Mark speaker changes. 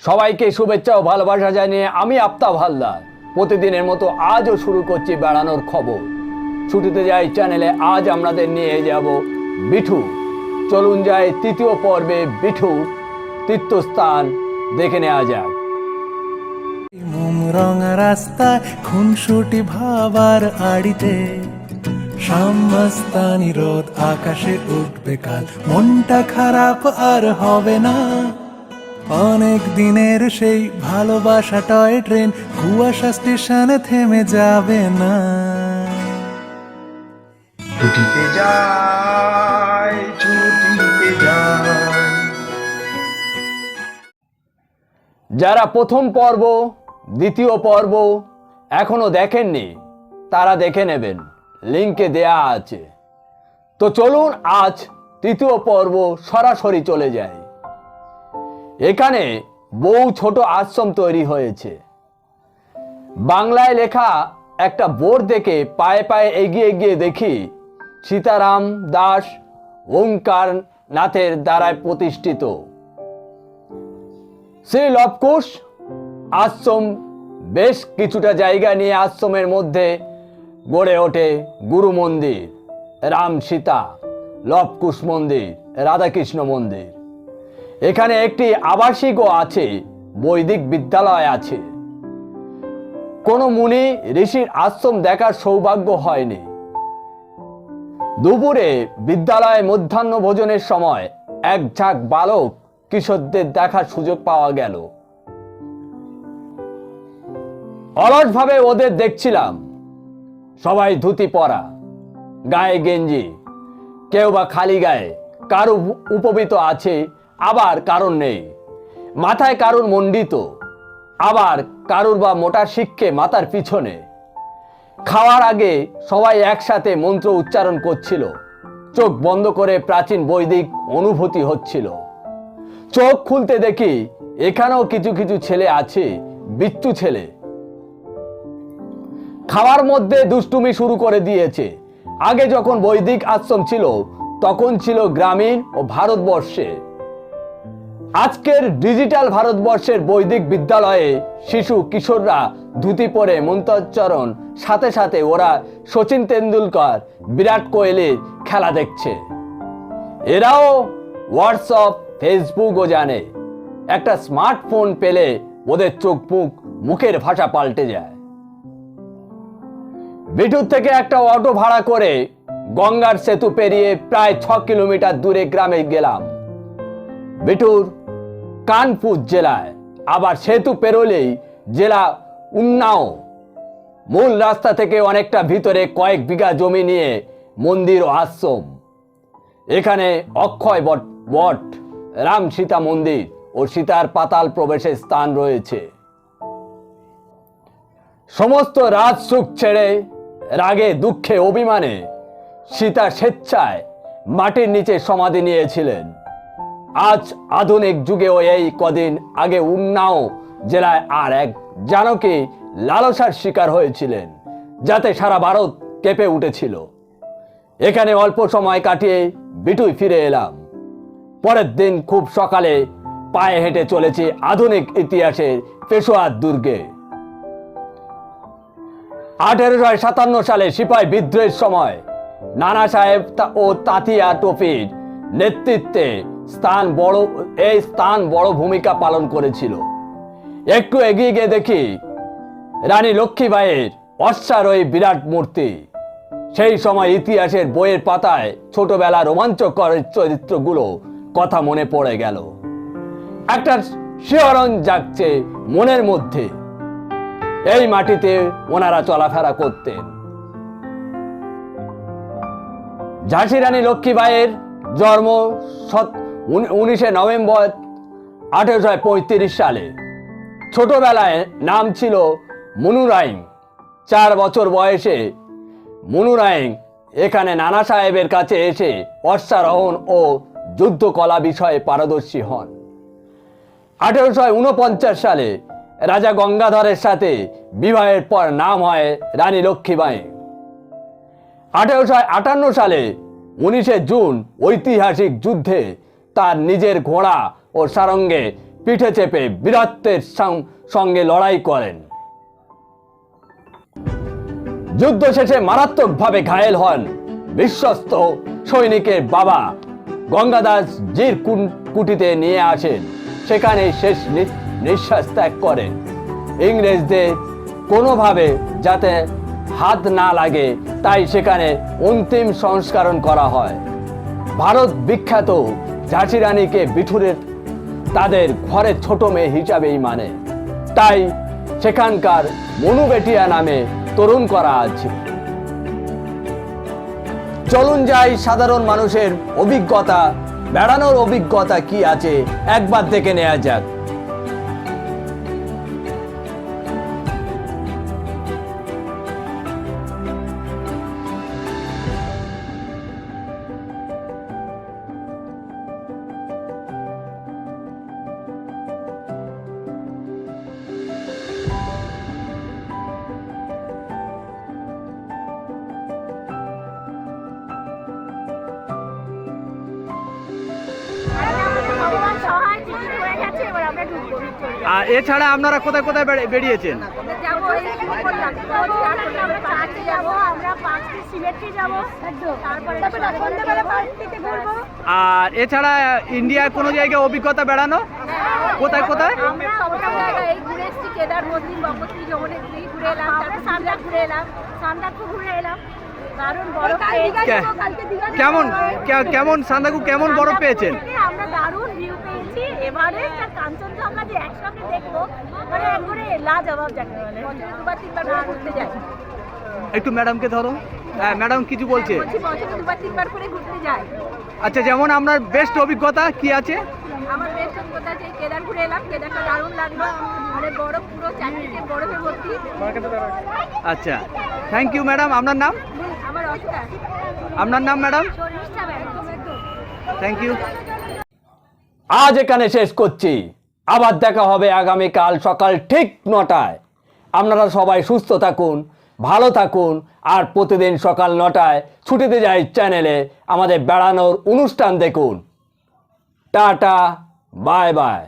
Speaker 1: সবাইকে শুভেচ্ছা ও ভালোবাসা জানিয়ে আমি আফতাব হালদার প্রতিদিনের মতো আজও শুরু করছি বেড়ানোর খবর। ছুটিতে যাই চ্যানেলে আজ আমাদের নিয়ে যাব বিঠু। চলুন যাই তৃতীয় পর্বে বিঠু তীর্থস্থান দেখে নেওয়া যাক।
Speaker 2: রঙা রাস্তায় খুনসুটি ভাবার আড়িতে সামস্তানি রোদ আকাশে উঠবে কাল, মনটা খারাপ আর হবে না। অনেক দিনের সেই ভালোবাসা টয় ট্রেন কুয়াশা স্টেশনে থেমে যাবে না।
Speaker 3: ছুটিতে যাই, ছুটিতে যাই।
Speaker 1: যারা প্রথম পর্ব দ্বিতীয় পর্ব এখনো দেখেননি তারা দেখে নেবেন, লিঙ্কে দেয়া আছে। তো চলুন আজ তৃতীয় পর্ব সরাসরি চলে যায়। এখানে বহু ছোট আশ্রম তৈরি হয়েছে। বাংলায় লেখা একটা বোর্ড দেখে পায়ে পায়ে এগিয়ে গিয়ে দেখি সীতারাম দাস ওঙ্কার নাথের দ্বারায় প্রতিষ্ঠিত শ্রী লবকুশ আশ্রম। বেশ কিছুটা জায়গা নিয়ে আশ্রমের মধ্যে গড়ে ওঠে গুরু মন্দির, রাম সীতা, লবকুশ মন্দির, রাধাকৃষ্ণ মন্দির। এখানে একটি আবাসিকও আছে, বৈদিক বিদ্যালয় আছে। কোনো মুনি ঋষির আশ্রম দেখার সৌভাগ্য হয়নি। দুপুরে বিদ্যালয়ে মধ্যাহ্ন ভোজনের সময় এক ঝাঁক বালক কিশোরদের দেখার সুযোগ পাওয়া গেল। অলসভাবে ওদের দেখছিলাম। সবাই ধুতি পরা, গায়ে গেঞ্জি, কেউ বা খালি গায়ে, কারো উপবিত আছে, আবার কারোর নেই। মাথায় কারুর মণ্ডিত, আবার কারুর বা মোটা শিক্ষে মাথার পিছনে। খাওয়ার আগে সবাই একসাথে মন্ত্র উচ্চারণ করছিল। চোখ বন্ধ করে প্রাচীন বৈদিক অনুভূতি হচ্ছিল। চোখ খুলতে দেখি এখানেও কিছু কিছু ছেলে আছে, বিচ্ছু ছেলে। খাওয়ার মধ্যে দুষ্টুমি শুরু করে দিয়েছে। আগে যখন বৈদিক আশ্রম ছিল তখন ছিল গ্রামীণ ও ভারতবর্ষে। আজকের ডিজিটাল ভারতবর্ষের বৈদিক বিদ্যালয়ে শিশু কিশোররা ধুতি পরে মন্ত্রোচ্চারণ সাথে সাথে ওরা সচিন তেন্ডুলকর, বিরাট কোহলির খেলা দেখছে। এরাও হোয়াটসঅ্যাপ, ফেসবুকও জানে। একটা স্মার্টফোন পেলে ওদের চোখ মুখের ভাষা পাল্টে যায়। বিঠুর থেকে একটা অটো ভাড়া করে গঙ্গার সেতু পেরিয়ে প্রায় 6 কিলোমিটার দূরে গ্রামে গেলাম। বিঠুর কানপুর জেলায়, আবার সেতু পেরোলেই জেলা উন্নাও। মূল রাস্তা থেকে অনেকটা ভিতরে কয়েক বিঘা জমি নিয়ে মন্দির ও আশ্রম। এখানে অক্ষয় বট, রাম সীতা মন্দির ও সীতার পাতাল প্রবেশের স্থান রয়েছে। সমস্ত রাজ সুখ ছেড়ে রাগে দুঃখে অভিমানে সীতা স্বেচ্ছায় মাটির নিচে সমাধি নিয়েছিলেন। আজ আধুনিক যুগেও এই কদিন আগে উন্নাও জেলায় আর এক জানকী লালসার শিকার হয়েছিলেন, যাতে সারা ভারত কেঁপে উঠেছিল। এখানে অল্প সময় কাটিয়ে বিটুই ফিরে এলাম। পরের দিন খুব সকালে পায়ে হেঁটে চলেছি আধুনিক ইতিহাসের পেশোয়ার দুর্গে। 1857 সালে সিপাহী বিদ্রোহের সময় নানা সাহেব ও তাঁতিয়া টোপির নেতৃত্বে এই স্থান বড় ভূমিকা পালন করেছিল। একটু এগিয়ে গিয়ে দেখি রানী লক্ষ্মীবাঈয়ের অশ্বারোহী বিরাট মূর্তি। সেই সময় ইতিহাসের বইয়ের পাতায় ছোটবেলা রোমাঞ্চকর চরিত্রগুলো কথা মনে পড়ে গেল। একটা শিহরণ জাগছে মনের মধ্যে। এই মাটিতে ওনারা চলাফেরা করতেন। ঝাঁসি রানী লক্ষ্মীবাঈয়ের জন্ম 19 নভেম্বর 1835 সালে। ছোটবেলায় নাম ছিল মুনুরাইং। 4 বছর বয়সে মুনুরাইং এখানে নানা সাহেবের কাছে এসে অশ্বারোহণ ও যুদ্ধকলা বিষয়ে পারদর্শী হন। 1849 সালে রাজা গঙ্গাধরের সাথে বিবাহের পর নাম হয় রানী লক্ষ্মীবাঈ। 1858 সালে 19 জুন ঐতিহাসিক যুদ্ধে তার নিজের ঘোড়া ও সারঙ্গে পিঠে চেপে বীরত্বের সঙ্গে লড়াই করেন। যুদ্ধ শেষে মারাত্মকভাবে ঘায়েল হন বিশ্বস্ত সৈনিকের বাবা। গঙ্গাদাস জির কুটিতে নিয়ে আসেন, সেখানে শেষ নিঃশ্বাস ত্যাগ করেন। ইংরেজদের কোনোভাবে যাতে হাত না লাগে তাই সেখানে অন্তিম সংস্করণ করা হয়। ভারত বিখ্যাত ঝাঁসি রানীকে বিঠুরের তাদের ঘরের ছোট মেয়ে হিসাবেই মানে, তাই সেখানকার মনুবেটিয়া নামে তরুণ করা আছে। চলুন যাই সাধারণ মানুষের অভিজ্ঞতা, বেড়ানোর অভিজ্ঞতা কি আছে একবার দেখে নেওয়া যাক।
Speaker 4: ভগবান সহায় টিকিট হয়ে গেছে, এবার আমরা ঢুকবো ভিক্টোরিয়া।
Speaker 5: আর এছাড়া আপনারা কোথায় কোথায় বেরিয়েছেন?
Speaker 4: যাবো এই শুরু করলাম, তারপরে আমরা চার্চে যাবো, আমরা পাঁচটি সিমেট্রি যাবো, তারপরে সন্ধ্যাবেলা পার্কটিতে ঘুরবো।
Speaker 5: আর এছাড়া ইন্ডিয়ার কোনো জায়গায় অভিজ্ঞতা বেড়ানো কোথায় কোথায়?
Speaker 4: আমরা সব জায়গায় এই ঘুরে এসেছি, কেদার মন্দির, গঙ্গোত্রী, যমুনেত্রী ঘুরে এলাম, তারপরে সান্দাক ঘুরে এলাম, সান্দাকফু ঘুরে এলাম। দারুণ বরফ
Speaker 5: কেমন সান্দাকু কেমন বরফ পেয়েছেন?
Speaker 4: আমরা দারুণ ভিউ পেয়েছি। এভারেস্ট আর কাঞ্চনজঙ্ঘা যে একসঙ্গে দেখবো, মানে একবারে লাজবাব যাকে বলে। বছরে দুবার তিনবার করে ঘুরতে যাই।
Speaker 5: একটু ম্যাডামকে ধরো। হ্যাঁ, ম্যাডাম কিছু বলছে।
Speaker 4: বলছি বছরে দুবার তিনবার করে ঘুরতে যাই।
Speaker 5: আচ্ছা, যেমন আপনার বেস্ট অভিজ্ঞতা কি আছে?
Speaker 4: আমার বেস্ট অভিজ্ঞতা যে কেদার ঘুরে এলাম, কেদারটা দারুণ লাগলো, মানে বরফ পুরো চারদিকে বরফে ভর্তি।
Speaker 5: আচ্ছা, থ্যাংক ইউ ম্যাডাম। আপনার নাম?
Speaker 4: আমার অসুবিধা
Speaker 5: আপনার নাম madam?
Speaker 4: Sharmishtha Banerjee.
Speaker 5: Thank you.
Speaker 1: আজ এখানে শেষ করছি, আবার দেখা হবে আগামীকাল সকাল ঠিক 9টায়। আপনারা সবাই সুস্থ থাকুন, ভালো থাকুন, আর প্রতিদিন সকাল 9টায় ছুটিতে যাই চ্যানেলে আমাদের বেড়ানোর অনুষ্ঠান দেখুন। Tata, bye bye.